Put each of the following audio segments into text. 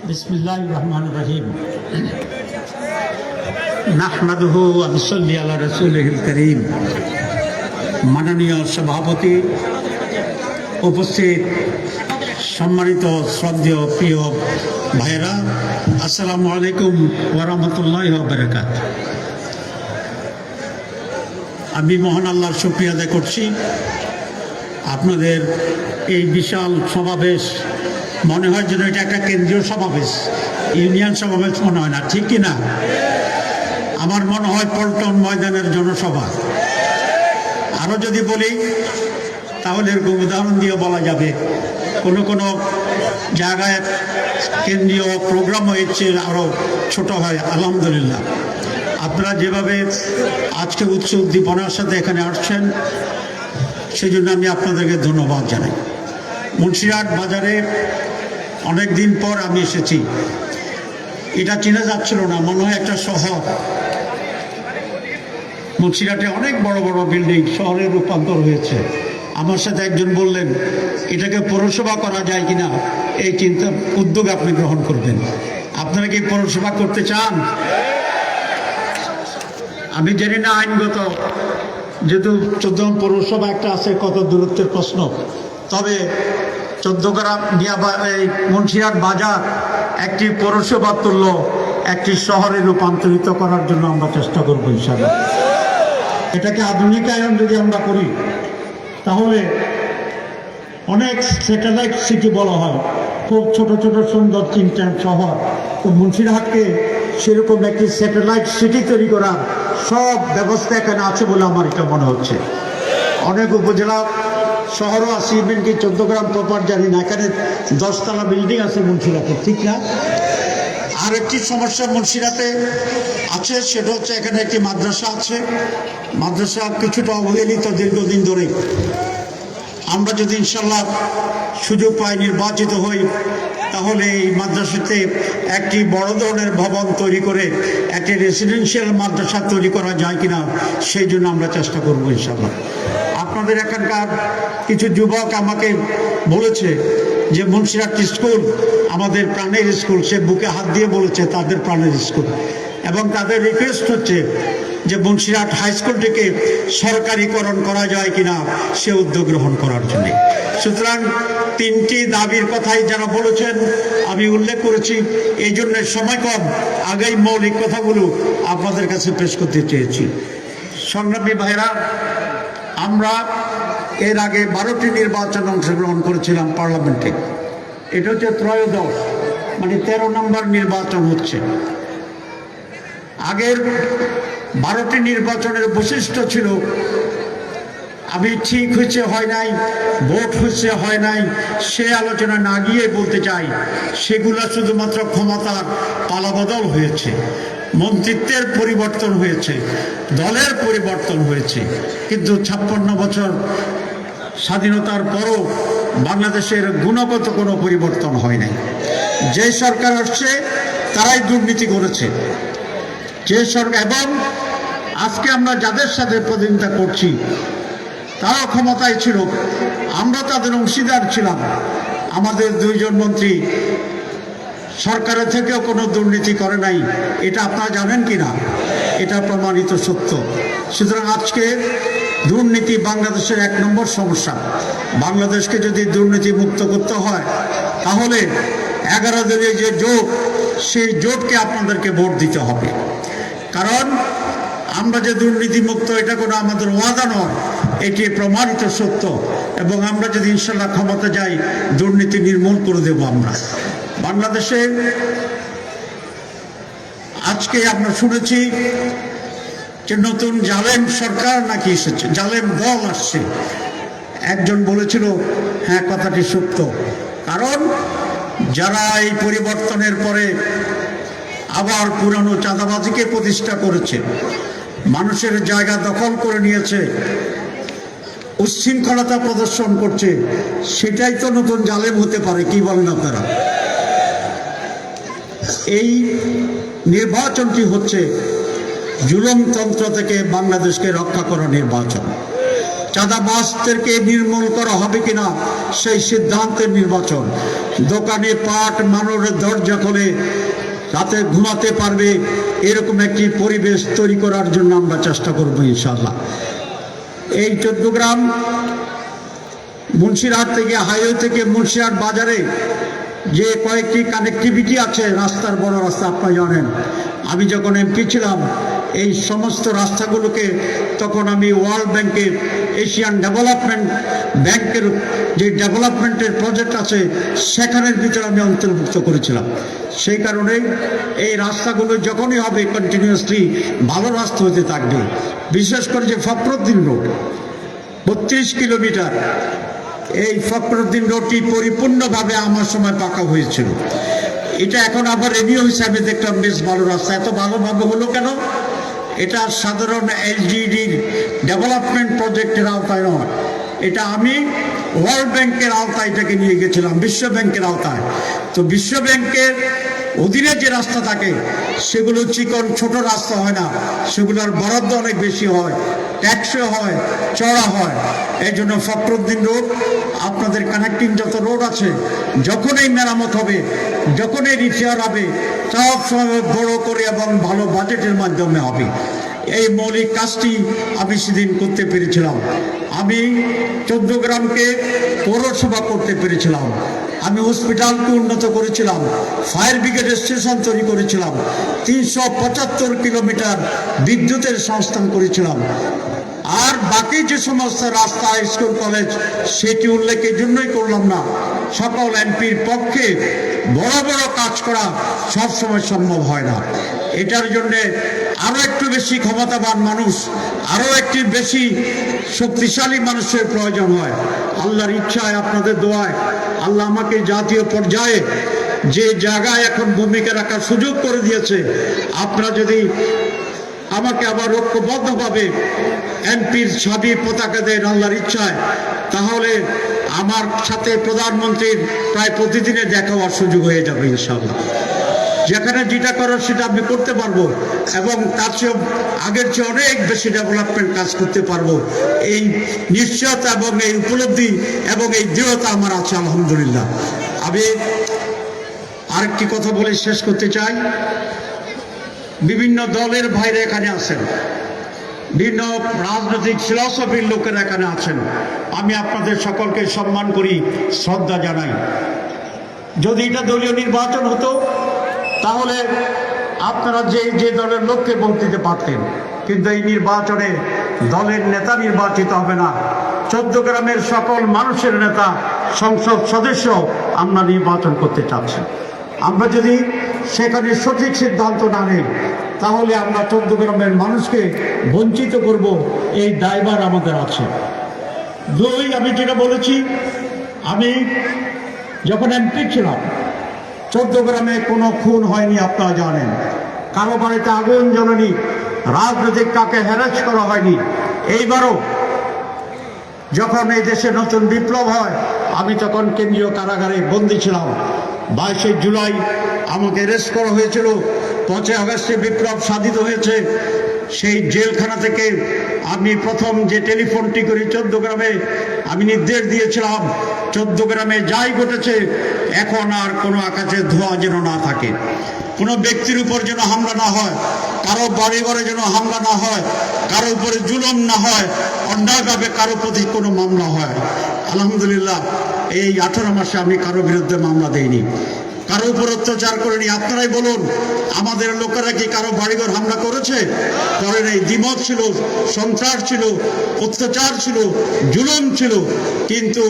बिस्मिल्लाहिर रहमानिर रहीम नाहमादुहु व नुसल्ली अला रसूलिहिल करीम। माननीय सभापति, उपस्थित सम्मानित श्रद्धेय प्रिय भाइरा, अस्सलामु आलैकुम व रहमतुल्लाहि व बाराकातुहू। আমি মহান আল্লাহর শুকরিয়া আদায় করছি। আপনাদের এই বিশাল সমাবেশ মনে হয় যেন এটা একটা কেন্দ্রীয় সমাবেশ, ইউনিয়ন সমাবেশ মনে হয় না, ঠিক কি না? আমার মনে হয় পল্টন ময়দানের জনসভা। আরও যদি বলি তাহলে এরকম উদাহরণ দিয়ে বলা যাবে, কোনো কোনো জায়গায় কেন্দ্রীয় প্রোগ্রাম হয়েছে আরও ছোট হয়। আলহামদুলিল্লাহ, আপনারা যেভাবে আজকে উৎস উদ্দীপনার সাথে এখানে আসছেন সেই জন্য আমি আপনাদেরকে ধন্যবাদ জানাই। মুন্সিরহাট বাজারে অনেক দিন পর আমি এসেছি। এটা চেনা যাচ্ছিল না, মনে হয় একটা শহর। মুন্সিরহাটে অনেক বড় বড় বিল্ডিং শহরে রূপান্তর হয়েছে। আমার সাথে একজন বললেন এটাকে পৌরসভা করা যায় কিনা, এই চিন্তা উদ্যোগ আপনি গ্রহণ করবেন। আপনারা কি পৌরসভা করতে চান? আমি জানি না আইনগত, যেহেতু 14 পৌরসভা একটা আছে, কত দূরত্বের প্রশ্ন। তবে 14 গ্রাম এই মুন্সিরহাট বাজার একটি পৌরসভা তুল্য একটি শহরে রূপান্তরিত করার জন্য আমরা চেষ্টা করবো ইনশাআল্লাহ। এটাকে আধুনিকায়ন যদি আমরা করি তাহলে অনেক স্যাটেলাইট সিটি বলা হয়, খুব ছোট ছোট সুন্দর 3টা শহর। তো মুন্সিরহাটকে সেরকম একটি স্যাটেলাইট সিটি তৈরি করার সব ব্যবস্থা এখানে আছে বলে আমার এটা মনে হচ্ছে। অনেক উপজেলা শহরও আছে, ইভেন কি 14 গ্রাম প্রপার জানি না, এখানে 10 তলা বিল্ডিং আছে মুন্সিরহাটে, ঠিক না? আর একটি সমস্যা মুন্সিরহাটে আছে, সেটা হচ্ছে এখানে একটি মাদ্রাসা আছে। মাদ্রাসা কিছুটা অবহেলিত দীর্ঘদিন ধরে। আমরা যদি ইনশাল্লাহ সুযোগ পাই, নির্বাচিত হই, তাহলে এই মাদ্রাসাতে একটি বড় ধরনের ভবন তৈরি করে একটি রেসিডেন্সিয়াল মাদ্রাসা তৈরি করা যায় কিনা সেই জন্য আমরা চেষ্টা করবো ইনশাল্লাহ। আপনাদের এখানকার কিছু যুবক আমাকে বলেছে যে মুন্সিরহাট স্কুল আমাদের প্রাণের স্কুল, সে বুকে হাত দিয়ে বলেছে তাদের প্রাণের স্কুল, এবং তাদের রিকোয়েস্ট হচ্ছে যে মুন্সিরহাট হাই স্কুলটিকে সরকারিকরণ করা যায় কিনা সে উদ্যোগ গ্রহণ করার জন্য। সুতরাং 3টি দাবির কথাই যারা বলেছেন আমি উল্লেখ করেছি, এই জন্য সময় কম, আগেই মৌলিক কথাগুলো আপনাদের কাছে পেশ করতে চেয়েছি। সংগ্রামী ভাইরা, আমরা এর আগে 12টি নির্বাচন অংশগ্রহণ করেছিলাম পার্লামেন্টে। এটা হচ্ছে ত্রয়োদশ, মানে 13 নম্বর নির্বাচন হচ্ছে। আগের 12টি নির্বাচনের বৈশিষ্ট্য ছিল আমি ঠিক হয়েছে হয় নাই, ভোট হয়েছে হয় নাই, সে আলোচনা না গিয়ে বলতে চাই সেগুলো শুধুমাত্র ক্ষমতার পালাবদল হয়েছে, মন্ত্রিত্বের পরিবর্তন হয়েছে, দলের পরিবর্তন হয়েছে। কিন্তু 56 বছর স্বাধীনতার পরও বাংলাদেশের গুণগত কোনো পরিবর্তন হয় নাই। যে সরকার আসছে তারাই দুর্নীতি করেছে, যে সরকার, এবং আজকে আমরা যাদের সাথে প্রতিনিধিত্ব করছি তারাও ক্ষমতায় ছিল, আমরা তাদের অংশীদার ছিলাম। আমাদের 2 জন মন্ত্রী সরকারের থেকেও কোনো দুর্নীতি করে নাই, এটা আপনারা জানেন কি না? এটা প্রমাণিত সত্য। সুতরাং আজকে দুর্নীতি বাংলাদেশের 1 নম্বর সমস্যা। বাংলাদেশকে যদি দুর্নীতি মুক্ত করতে হয় তাহলে 11 দলীয় যে জোট, সেই জোটকে আপনাদেরকে ভোট দিতে হবে। কারণ আমরা যে দুর্নীতি মুক্ত, এটা কোনো আমাদের ওয়াদা নয়, এটি প্রমাণিত সত্য। এবং আমরা যদি ইনশাল্লাহ ক্ষমতা যাই, দুর্নীতি নির্মূল করে দেব আমরা। বাংলাদেশে আজকে আমরা শুনেছি যে নতুন জালেম সরকার নাকি এসেছে, জালেম দল আসছে। একজন বলেছিল, হ্যাঁ কথাটি সত্য। কারণ যারা এই পরিবর্তনের পরে আবার পুরানো চাঁদাবাজিকে প্রতিষ্ঠা করেছে, মানুষের জায়গা দখল করে নিয়েছে, উচ্ছৃঙ্খলতা প্রদর্শন করছে, সেটাই তো নতুন জালেম হতে পারে। কি বলেন আপনারা? এই নির্বাচনটি হচ্ছে জুলুমতন্ত্র থেকে বাংলাদেশকে রক্ষা করা নির্বাচন। চাঁদাবাজদেরকে নির্মূল করা হবে কিনা সেই সিদ্ধান্তের নির্বাচন। দোকানে পাট মানুষের দরজা খোলে রাতে ঘুমাতে পারবে এরকম একটি পরিবেশ তৈরি করার জন্য আমরা চেষ্টা করব ইনশাআল্লাহ। এই 14 গ্রাম মুন্সিরহাট থেকে হাইওয়ে থেকে মুন্সিরহাট বাজারে যে কয়েকটি কানেক্টিভিটি আছে, রাস্তার বড় রাস্তা আপনারা জানেন। আমি যখন এমপি ছিলাম এই সমস্ত রাস্তাগুলোকে তখন আমি ওয়ার্ল্ড ব্যাংকের, এশিয়ান ডেভেলপমেন্ট ব্যাংকের যে ডেভেলপমেন্টের প্রজেক্ট আছে সেখানের ভিতরে আমি অন্তর্ভুক্ত করেছিলাম। সেই কারণেই এই রাস্তাগুলো যখনই হবে কন্টিনিউয়াসলি ভালো রাস্তা হতে থাকবে। বিশেষ করে যে ফখরুদ্দিন রোড 32 কিলোমিটার, এই ফখরুদ্দিন রোডটি পরিপূর্ণভাবে আমার সময় পাকা হয়েছিল। এটা এখন আবার রেনিউ হয়েছে, আমি দেখলাম বেশ ভালো রাস্তা। এত ভালোভাবে হলো কেন? এটা সাধারণ এলজিডির ডেভেলপমেন্ট প্রজেক্টের আওতায় নয়, এটা আমি ওয়ার্ল্ড ব্যাংকের আওতায় এটাকে নিয়ে গেছিলাম, বিশ্ব ব্যাংকের আওতায়। তো বিশ্ব ব্যাংকের অধীনে যে রাস্তা থাকে সেগুলো চিকন ছোট রাস্তা হয় না, সেগুলোর বরাদ্দ অনেক বেশি হয়, ট্যাক্সও হয়, চড়া হয়। এই জন্য ফখরুদ্দিন রোড, আপনাদের কানেক্টিং যত রোড আছে, যখন এই মেরামত হবে, যখন এই রিপেয়ার হবে, সব সময় বড় করে এবং ভালো বাজেটের মাধ্যমে হবে। এই মৌলিক কাজটি আমি সেদিন করতে পেরেছিলাম। আমি 14 গ্রামকে পৌরসভা করতে পেরেছিলাম। আমি হসপিটালকে উন্নত করেছিলাম, ফায়ার ব্রিগেডের স্টেশন তৈরি করেছিলাম, 375 কিলোমিটার বিদ্যুতের সংস্থান করেছিলাম। আর বাকি যে সমস্ত রাস্তা, স্কুল, কলেজ, সেটি উল্লেখের জন্যই করলাম না। সকল এমপির পক্ষে বড় বড় কাজ করা সবসময় সম্ভব হয় না। এটার জন্যে আরও একটু বেশি ক্ষমতাবান মানুষ, আরও একটি বেশি শক্তিশালী মানুষের প্রয়োজন হয়। আল্লাহর ইচ্ছায়, আপনাদের দোয়ায় আল্লাহ আমাকে জাতীয় পর্যায়ে যে জায়গায় এখন ভূমিকা রাখার সুযোগ করে দিয়েছে, আপনারা যদি আমাকে আবার ঐক্যবদ্ধভাবে এমপির ছাবি পতাকা দেন আল্লাহর ইচ্ছায়, তাহলে আমার সাথে প্রধানমন্ত্রীর প্রায় প্রতিদিনে দেখা হওয়ার সুযোগ হয়ে যাবে ইনশাআল্লাহ। যেখানে যেটা করার সেটা আমি করতে পারবো এবং তার চেয়ে আগের চেয়ে অনেক বেশি ডেভেলপমেন্ট কাজ করতে পারবো। এই নিশ্চয়তা এবং এই উপলব্ধি এবং এই দৃঢ়তা আমার আছে আলহামদুলিল্লাহ। আমি আরেকটি কথা বলে শেষ করতে চাই। বিভিন্ন দলের ভাইরা এখানে আছেন, বিভিন্ন রাজনৈতিক ফিলসফির লোকেরা এখানে আছেন। আমি আপনাদের সকলকে সম্মান করি, শ্রদ্ধা জানাই। যদি এটা দলীয় নির্বাচন হতো তাহলে আপনারা যে যে দলের লোককে ভোট দিতে পারতেন, কিন্তু এই নির্বাচনে দলের নেতা নির্বাচিত হবে না, 14 গ্রামের সকল মানুষের নেতা, সংসদ সদস্য আমরা নির্বাচন করতে চাচ্ছি। আমরা যদি সেখানে সঠিক সিদ্ধান্ত না নিই তাহলে আমরা 14 গ্রামের মানুষকে বঞ্চিত করব, এই দায়ভার আমাদের আছে। দুই, আমি যেটা বলেছি, আমি যখন এমপি ছিলাম 14 গ্রামে কোনো খুন হয়নি, আপনারা জানেন। কারো বাড়িতে আগুন জ্বলেনি, রাজনৈতিক কাকে হ্যারাস করা হয়নি। এইবারও যখন এই দেশে নতুন বিপ্লব হয়, আমি তখন কেন্দ্রীয় কারাগারে বন্দী ছিলাম। 22শে জুলাই আমাকে অ্যারেস্ট করা হয়েছিল, 5ই আগস্টে বিপ্লব সাধিত হয়েছে। সেই জেলখানা থেকে আমি প্রথম যে টেলিফোনটি করি 14 গ্রামে, আমি নির্দেশ দিয়েছিলাম 14 গ্রামে যাই ঘটেছে এখন আর কোনো আকাশের ধোঁয়া যেন না থাকে, কোনো ব্যক্তির উপর যেন হামলা না হয়, কারো বাড়ি ঘরে যেন হামলা না হয়, কারো উপরে জুলুম না হয়, অন্যায়ভাবে কারো প্রতি কোনো মামলা হয়। আলহামদুলিল্লাহ এই 18 মাসে আমি কারো বিরুদ্ধে মামলা দেইনি, কারো উপর অত্যাচার করেনি। আপনারাই বলুন, আমাদের লোকেরা কি কারো বাড়িঘর হামলা করেছে? করে নেই। দ্বিমত ছিল, সন্ত্রাস ছিল, অত্যাচার ছিল, জুলুম ছিল। কিন্তু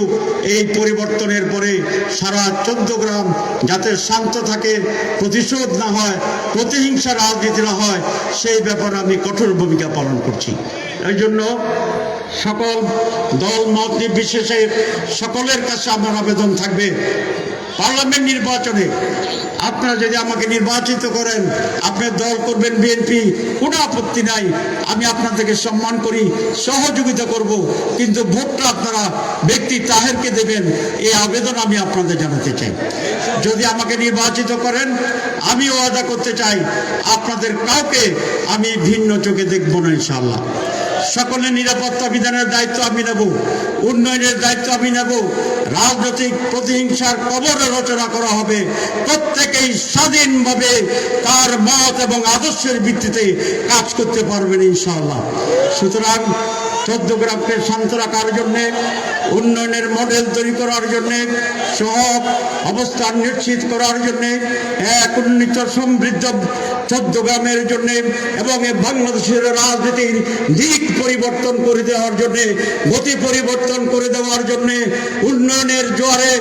এই পরিবর্তনের পরে সারা 14 গ্রাম যাতে শান্ত থাকে, প্রতিশোধ না হয়, প্রতিহিংসা রাজনীতি না হয়, সেই ব্যাপারে আমি কঠোর ভূমিকা পালন করছি। এই জন্য সকল দল মত নির্বিশেষে সকলের কাছে আমার আবেদন থাকবে, পার্লামেন্ট নির্বাচনে আপনারা যদি আমাকে নির্বাচিত করেন, আপনার দল করবেন বিএনপি, কোনো আপত্তি নাই। আমি আপনাদেরকে সম্মান করি, সহযোগিতা করব, কিন্তু ভোটটা আপনারা ব্যক্তি তাহেরকে দেবেন, এই আবেদন আমি আপনাদের জানাতে চাই। যদি আমাকে নির্বাচিত করেন, আমি ওয়াদা করতে চাই আপনাদের কাউকে আমি ভিন্ন চোখে দেখব না ইনশাআল্লাহ। সকলের নিরাপত্তা বিধানের দায়িত্ব আমি নেব, উন্নয়নের দায়িত্ব আমি নেব। রাজনৈতিক প্রতিহিংসার কবর রচনা করা হবে। প্রত্যেকেই স্বাধীনভাবে তার মত এবং আদর্শের ভিত্তিতে কাজ করতে পারবেন ইনশাআল্লাহ। সুতরাং চৌদ্দগ্রামকে শান্ত রাখার জন্যে, উন্নয়নের মডেল তৈরি করার জন্যে, সব অবস্থান নিশ্চিত করার জন্যে, এক উন্নীত সমৃদ্ধ চৌদ্দগ্রামের জন্যে এবং বাংলাদেশের রাজনীতির দিক পরিবর্তন করে দেওয়ার জন্যে, গতি পরিবর্তন করে দেওয়ার জন্যে, উন্নয়নের জোয়ারে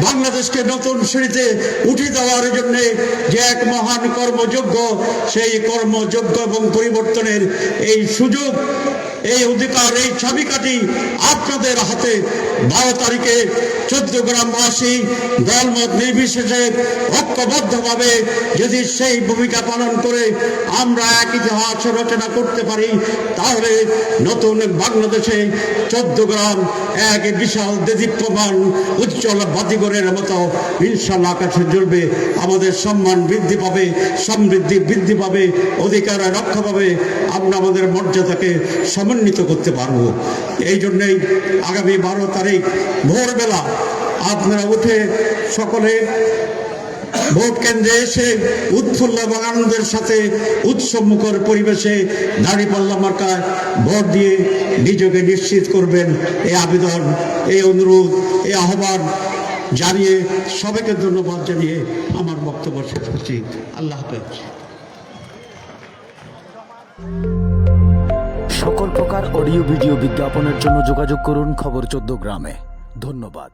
বাংলাদেশকে নতুন সিঁড়িতে উঠে দেওয়ার জন্যে যে এক মহান কর্মযজ্ঞ, সেই কর্মযজ্ঞ এবং পরিবর্তনের এই সুযোগ, এই অধিকার, এই চাবিকাঠি আপনাদের হাতে। 12 তারিখে চৌদ্দগ্রামবাসী দলমত নির্বিশেষে ঐক্যবদ্ধভাবে যদি সেই ভূমিকা পালন করে আমরা এক ইতিহাস রচনা করতে পারি, তাহলে নতুন বাংলাদেশে চৌদ্দগ্রাম এক বিশাল দেদীপ্যমান উজ্জ্বল বাতিঘরের মতো ইনশাআল্লাহ আকাশে জ্বলবে। আমাদের সম্মান বৃদ্ধি পাবে, সমৃদ্ধি বৃদ্ধি পাবে, অধিকার রক্ষা পাবে, আমরা আমাদের মর্যাদাকে সমন্বিত করতে পারবো। এই জন্যেই আগামী 12 তারিখ ভোরবেলা আপনারা উঠে সকলে ভোট কেন্দ্রে এসে উৎফুল্ল এবং আনন্দের সাথে উৎসবমুখর পরিবেশে দাঁড়িপাল্লা মার্কায় ভোট দিয়ে নিজেকে নিশ্চিত করবেন। এই আবেদন, এই অনুরোধ, এই আহ্বান জানিয়ে সবাইকে ধন্যবাদ জানিয়ে আমার বক্তব্য শেষ করছি। আল্লাহ হাফেজ। সকল প্রকার অডিও ভিডিও বিজ্ঞাপনের জন্য যোগাযোগ করুন খবর 14 গ্রামে। ধন্যবাদ।